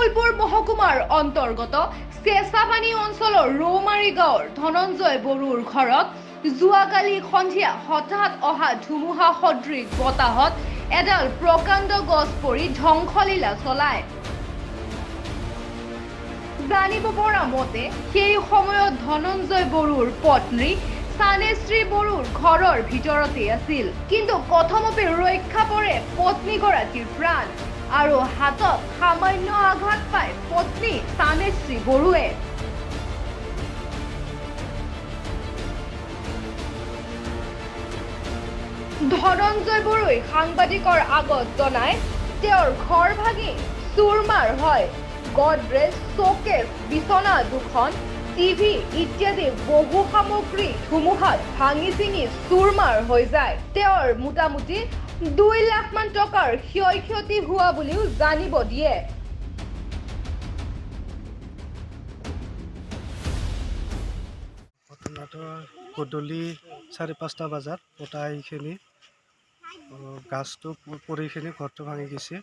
তামুলপুৰ মহকুমাৰ অন্তৰ্গত চেচাপানী অঞ্চলৰ ৰৌমাৰী গাঁৱৰ ধনঞ্জয় বড়োৰ ঘৰত যোৱাকালি সন্ধিয়া হঠাৎ অহা ধুমুহা সদৃশ বতাহত এডাল প্ৰকাণ্ড গছ পৰি ধ্বংসলীলা চলায়। জানিব পৰা মতে সেই সময়ত ধনঞ্জয় বড়োৰ পত্নী চানেশ্ৰী বড়োৰ ঘৰৰ ভিতৰতে আছিল, কিন্তু প্ৰথমতে ৰক্ষা পৰে পত্নীগৰাকীৰ প্ৰাণ আৰু হাতত সামান্য আঘাত পায় পত্নী চানেশ্ৰী বড়োৱে। ধনঞ্জয় বড়োই সাংবাদিকৰ আগত জনায় তেওঁৰ ঘৰ ভাঙি চুৰমাৰ হয়। গডৰেজ, শোকেছ, বিছনা দুখন, টিভি ইত্যাদি বহু সামগ্ৰী ধুমুহাত ভাঙি চিঙি চুৰমাৰ হৈ যায়। তেওঁৰ মোটামুটি 2 লাখ মান টকাৰ ক্ষয় ক্ষতি হোৱা বুলিও জানিব দিয়ে। ঘটনাটো গধূলি 4-5টা বজাত বতাহ আহিখিনি গাছটো পৰিখিনি ঘৰটো ভাঙি গৈছে।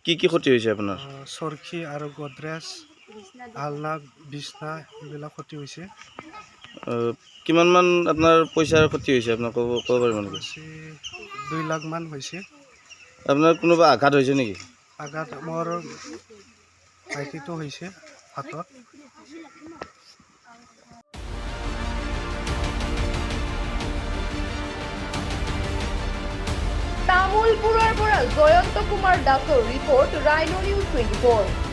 কি ক্ষতি হৈছে আপোনাৰ? চৰখী আৰু গডৰেজ, আলনা, বিছনা এইবিলাক ক্ষতি হৈছে। কিমান মান আপোনাৰ পইচাৰ ক্ষতি হৈছে আপোনাক ক'ব পাৰিব নেকি? 2 লাখ মান হৈছে। আপোনাৰ কোনোবা আঘাত হৈছে নেকি? আঘাত মোৰ ভাইটিটো হৈছে হাতত। তামুলপুৰৰ পৰা জয়ন্ত কুমাৰ দাসৰ ৰিপৰ্ট, ৰাইনো নিউজ 24।